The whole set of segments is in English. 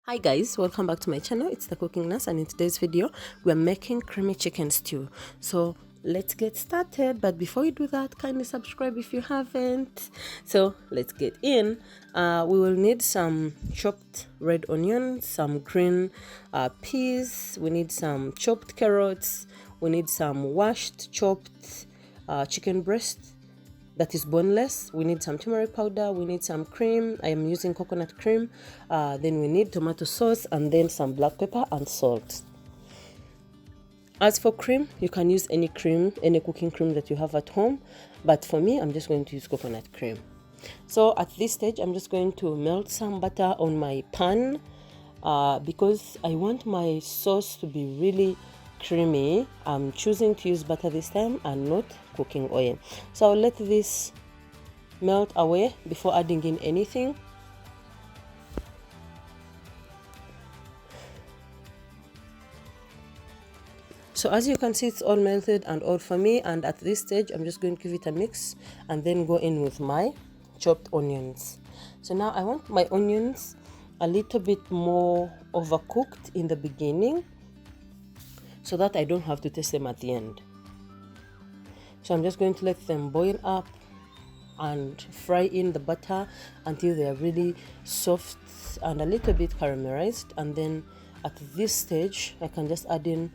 Hi guys, welcome back to my channel. It's the Cooking Nurse, and in today's video we're making creamy chicken stew. So let's get started, but before you do that, kindly subscribe if you haven't. So let's get in. We will need some chopped red onions, some green peas, we need some chopped carrots, we need some washed chopped chicken breast that is boneless. We need some turmeric powder, we need some cream. I am using coconut cream. Then we need tomato sauce, and then some black pepper and salt. As for cream, you can use any cream, any cooking cream that you have at home, but for me, I'm just going to use coconut cream. So at this stage, I'm just going to melt some butter on my pan because I want my sauce to be really creamy. I'm choosing to use butter this time and not cooking oil. So I'll let this melt away before adding in anything. So as you can see, it's all melted and all for me, and at this stage I'm just going to give it a mix and then go in with my chopped onions. So now I want my onions a little bit more overcooked in the beginning so that I don't have to taste them at the end. So I'm just going to let them boil up and fry in the butter until they are really soft and a little bit caramelized, and then at this stage I can just add in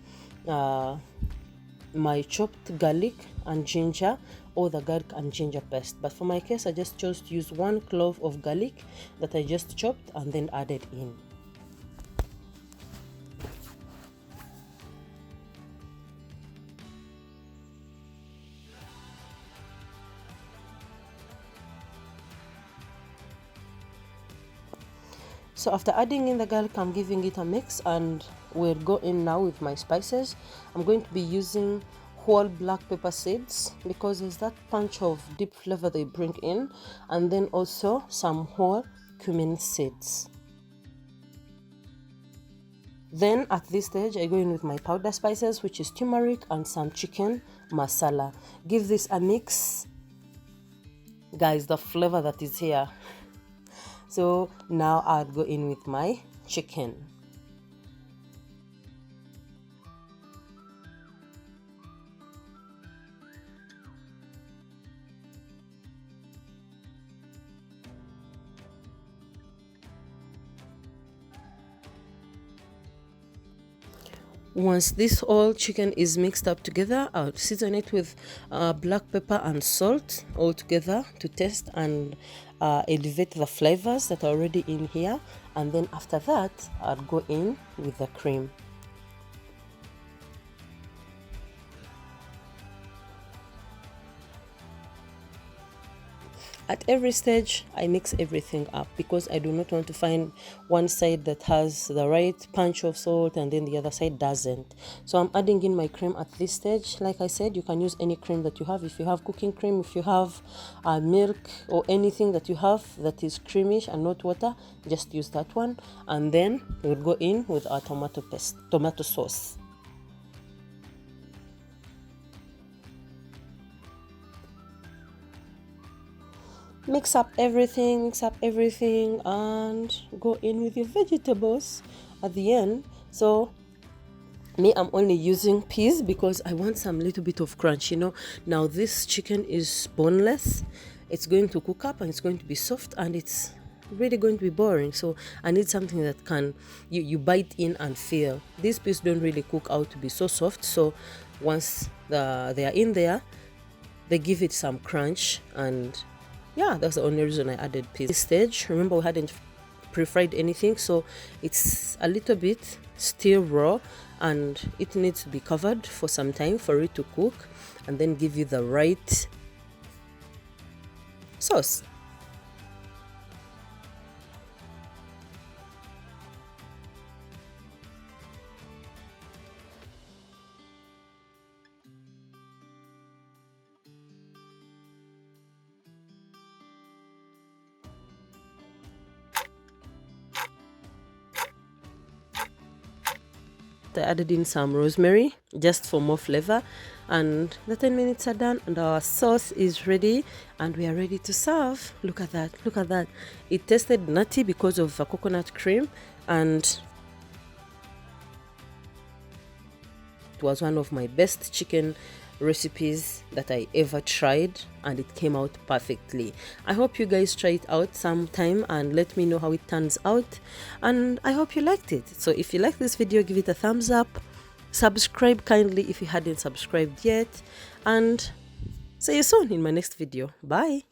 my chopped garlic and ginger, or the garlic and ginger paste. But for my case, I just chose to use 1 clove of garlic that I just chopped and then added in. So after adding in the garlic, I'm giving it a mix, and we'll go in now with my spices. I'm going to be using whole black pepper seeds because there's that punch of deep flavor they bring in, and then also some whole cumin seeds. Then at this stage I go in with my powder spices, which is turmeric and some chicken masala. Give this a mix, guys. The flavor that is here. So now I'll go in with my chicken. Once this whole chicken is mixed up together, I'll season it with black pepper and salt all together to taste and elevate the flavors that are already in here. And then after that, I'll go in with the cream. At every stage, I mix everything up because I do not want to find one side that has the right punch of salt and then the other side doesn't. So I'm adding in my cream at this stage. Like I said, you can use any cream that you have. If you have cooking cream, if you have milk or anything that you have that is creamish and not water, just use that one. And then we'll go in with our tomato sauce. Mix up everything, and go in with your vegetables at the end. So me, I'm only using peas because I want some little bit of crunch. Now this chicken is boneless. It's going to cook up and it's going to be soft, and it's really going to be boring. So I need something that can you bite in and feel. These peas don't really cook out to be so soft, so once they are in there, they give it some crunch. And yeah, that's the only reason I added peas. This stage, remember, we hadn't pre-fried anything, so it's a little bit still raw and it needs to be covered for some time for it to cook and then give you the right sauce. I added in some rosemary just for more flavor, and the 10 minutes are done and our sauce is ready and we are ready to serve. Look at that, look at that. It tasted nutty because of the coconut cream, and it was one of my best chicken recipes that I ever tried, and it came out perfectly. I hope you guys try it out sometime and let me know how it turns out, and I hope you liked it. So if you like this video, give it a thumbs up, subscribe kindly if you hadn't subscribed yet, and see you soon in my next video. Bye.